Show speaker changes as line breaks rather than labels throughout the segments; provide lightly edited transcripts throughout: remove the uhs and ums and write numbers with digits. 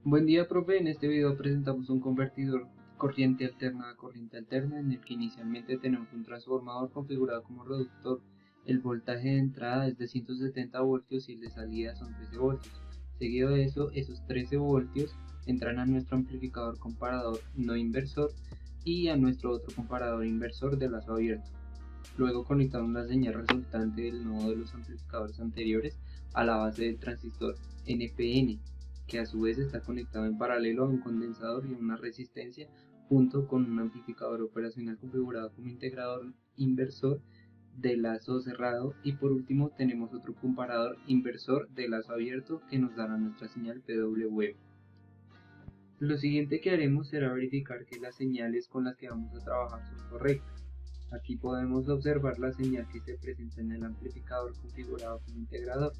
Buen día, profe. En este video presentamos un convertidor corriente alterna a corriente alterna en el que inicialmente tenemos un transformador configurado como reductor. El voltaje de entrada es de 170 voltios y el de salida son 13 voltios. Seguido de eso, esos 13 voltios entran a nuestro amplificador comparador no inversor y a nuestro otro comparador inversor de lazo abierto. Luego conectamos la señal resultante del nodo de los amplificadores anteriores a la base del transistor NPN, que a su vez está conectado en paralelo a un condensador y una resistencia junto con un amplificador operacional configurado como integrador inversor de lazo cerrado, y por último tenemos otro comparador inversor de lazo abierto que nos dará nuestra señal PWM. Lo siguiente que haremos será verificar que las señales con las que vamos a trabajar son correctas. Aquí podemos observar la señal que se presenta en el amplificador configurado como integrador.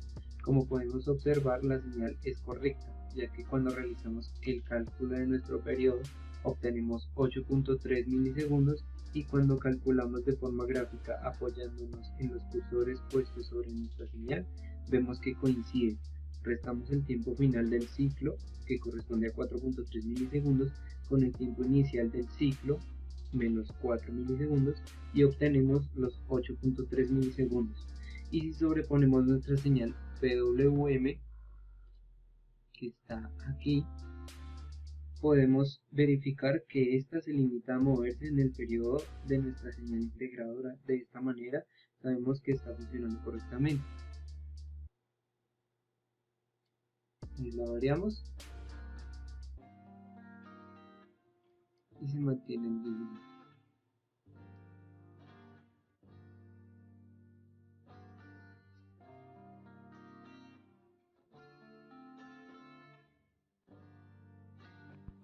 Como podemos observar, la señal es correcta, ya que cuando realizamos el cálculo de nuestro periodo obtenemos 8.3 milisegundos, y cuando calculamos de forma gráfica apoyándonos en los cursores puestos sobre nuestra señal, vemos que coinciden. Restamos el tiempo final del ciclo, que corresponde a 4.3 milisegundos, con el tiempo inicial del ciclo, menos 4 milisegundos, y obtenemos los 8.3 milisegundos. Y si sobreponemos nuestra señal PWM, que está aquí, podemos verificar que esta se limita a moverse en el periodo de nuestra señal integradora. De esta manera sabemos que está funcionando correctamente. Y la variamos y se mantiene en 10 minutos.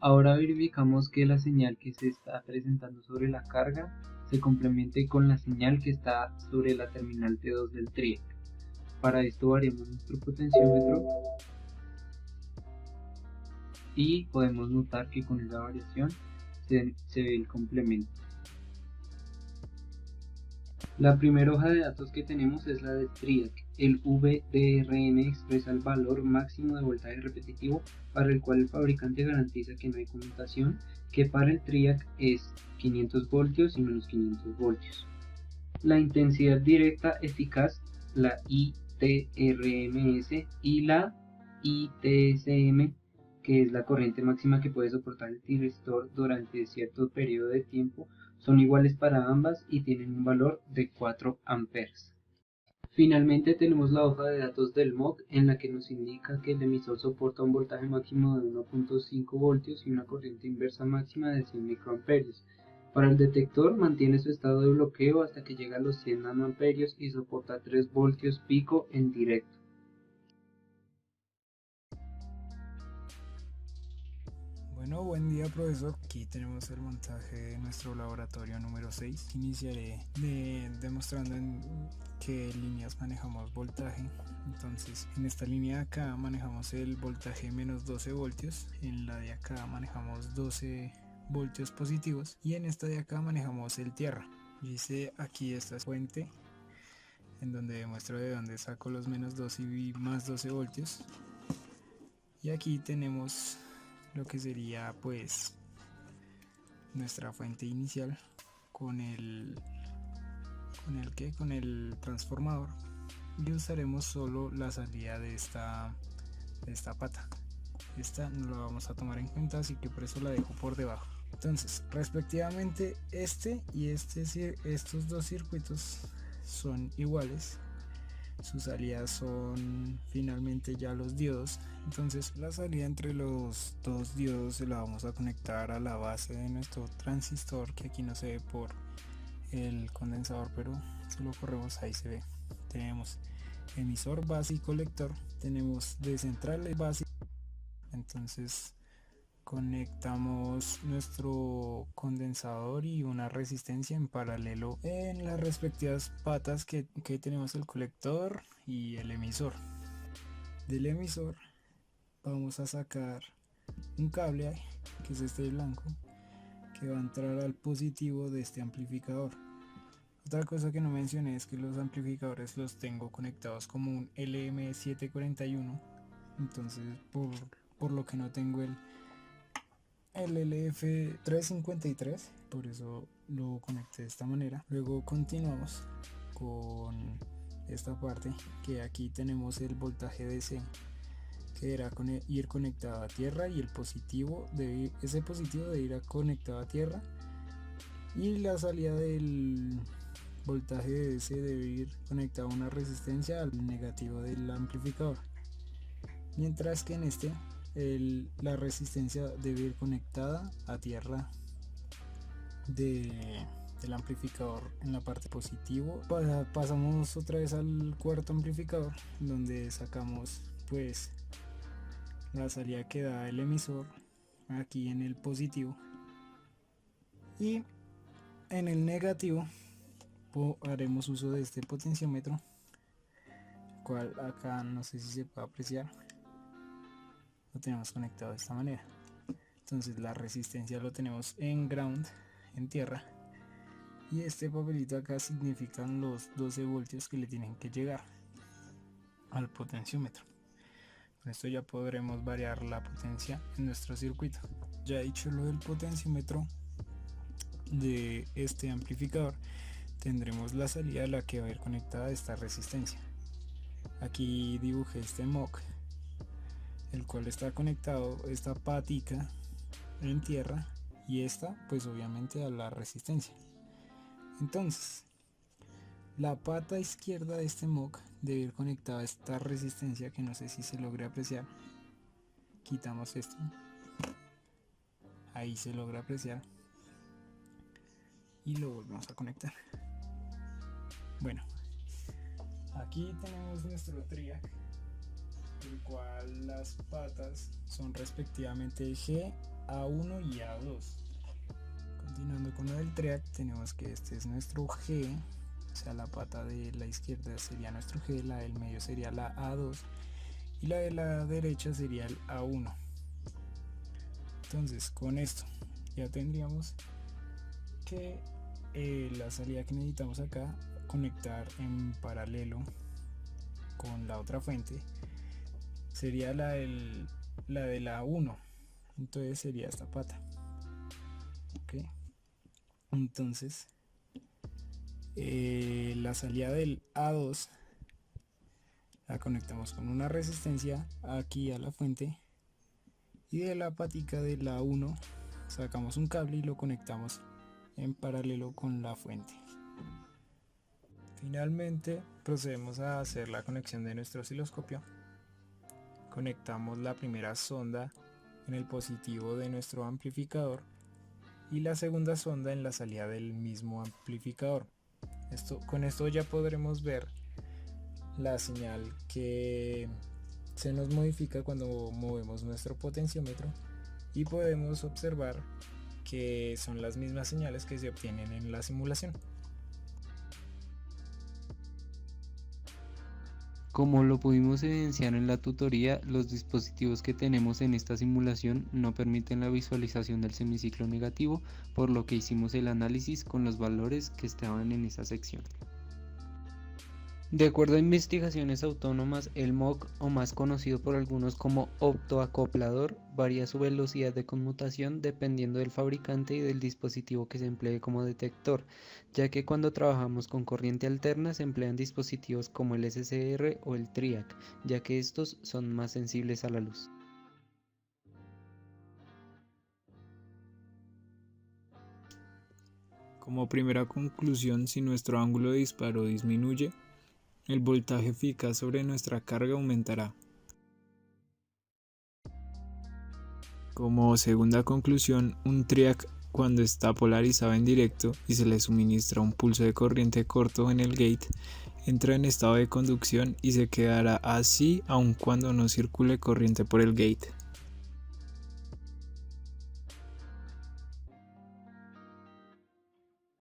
Ahora verificamos que la señal que se está presentando sobre la carga se complemente con la señal que está sobre la terminal T2 del TRIAC. Para esto variamos nuestro potenciómetro y podemos notar que con esa variación se ve el complemento. La primera hoja de datos que tenemos es la de TRIAC. El VDRM expresa el valor máximo de voltaje repetitivo para el cual el fabricante garantiza que no hay conmutación, que para el TRIAC es 500 voltios y menos 500 voltios. La intensidad directa eficaz, la ITRMS, y la ITSM, que es la corriente máxima que puede soportar el tristor durante cierto periodo de tiempo, son iguales para ambas y tienen un valor de 4 amperes. Finalmente tenemos la hoja de datos del MOC, en la que nos indica que el emisor soporta un voltaje máximo de 1.5 voltios y una corriente inversa máxima de 100 microamperios. Para el detector mantiene su estado de bloqueo hasta que llega a los 100 nanoamperios y soporta 3 voltios pico en directo.
Bueno, buen día profesor. Aquí tenemos el montaje de nuestro laboratorio número 6. Iniciaré demostrando en qué líneas manejamos voltaje. Entonces, en esta línea de acá manejamos el voltaje menos 12 voltios, en la de acá manejamos 12 voltios positivos y en esta de acá manejamos el tierra. Hice aquí esta fuente en donde demuestro de dónde saco los menos 12 y más 12 voltios. Y aquí tenemos lo que sería pues nuestra fuente inicial con el transformador, y usaremos solo la salida de esta pata. Esta no la vamos a tomar en cuenta, así que por eso la dejo por debajo. Entonces, respectivamente, estos dos circuitos son iguales. Sus salidas son finalmente ya los diodos. Entonces la salida entre los dos diodos se la vamos a conectar a la base de nuestro transistor, que aquí no se ve por el condensador, pero si lo corremos ahí se ve. Tenemos emisor, base y colector. Tenemos de centrales, base. Entonces conectamos nuestro condensador y una resistencia en paralelo en las respectivas patas que tenemos el colector y el emisor. Del emisor vamos a sacar un cable, que es este blanco, que va a entrar al positivo de este amplificador. Otra cosa que no mencioné es que los amplificadores los tengo conectados como un LM741. Entonces por lo que no tengo el LF353, por eso lo conecté de esta manera. Luego continuamos con esta parte, que aquí tenemos el voltaje DC, que era ir conectado a tierra, y ese positivo debe ir conectado a tierra, y la salida del voltaje de DC debe ir conectado a una resistencia al negativo del amplificador, mientras que en este la resistencia debe ir conectada a tierra del amplificador en la parte positivo. Pasamos otra vez al cuarto amplificador, donde sacamos pues la salida que da el emisor aquí en el positivo, y en el negativo haremos uso de este potenciómetro, cual acá no sé si se puede apreciar, lo tenemos conectado de esta manera. Entonces la resistencia lo tenemos en ground, en tierra, y este papelito acá significan los 12 voltios que le tienen que llegar al potenciómetro. Con esto ya podremos variar la potencia en nuestro circuito. Ya dicho lo del potenciómetro de este amplificador, tendremos la salida a la que va a ir conectada esta resistencia. Aquí dibujé este MOC, el cual está conectado esta patica en tierra, y esta pues obviamente a la resistencia. Entonces la pata izquierda de este MOC debe ir conectada a esta resistencia, que no sé si se logra apreciar. Quitamos esto, ahí se logra apreciar, y lo volvemos a conectar. Bueno, aquí tenemos nuestro triac, el cual las patas son respectivamente G, A1 y A2. Continuando con lo del triac, tenemos que este es nuestro G, o sea la pata de la izquierda sería nuestro G, la del medio sería la A2 y la de la derecha sería el A1. Entonces con esto ya tendríamos que la salida que necesitamos acá conectar en paralelo con la otra fuente sería la de la A1, entonces sería esta pata. Ok, entonces la salida del A2 la conectamos con una resistencia aquí a la fuente, y de la patica de la A1 sacamos un cable y lo conectamos en paralelo con la fuente. Finalmente procedemos a hacer la conexión de nuestro osciloscopio. Conectamos la primera sonda en el positivo de nuestro amplificador y la segunda sonda en la salida del mismo amplificador. Con esto ya podremos ver la señal que se nos modifica cuando movemos nuestro potenciómetro, y podemos observar que son las mismas señales que se obtienen en la simulación.
Como lo pudimos evidenciar en la tutoría, los dispositivos que tenemos en esta simulación no permiten la visualización del semiciclo negativo, por lo que hicimos el análisis con los valores que estaban en esa sección. De acuerdo a investigaciones autónomas, el MOC, o más conocido por algunos como optoacoplador, varía su velocidad de conmutación dependiendo del fabricante y del dispositivo que se emplee como detector, ya que cuando trabajamos con corriente alterna se emplean dispositivos como el SCR o el TRIAC, ya que estos son más sensibles a la luz.
Como primera conclusión, si nuestro ángulo de disparo disminuye, el voltaje eficaz sobre nuestra carga aumentará. Como segunda conclusión, un TRIAC, cuando está polarizado en directo y se le suministra un pulso de corriente corto en el gate, entra en estado de conducción y se quedará así aun cuando no circule corriente por el gate.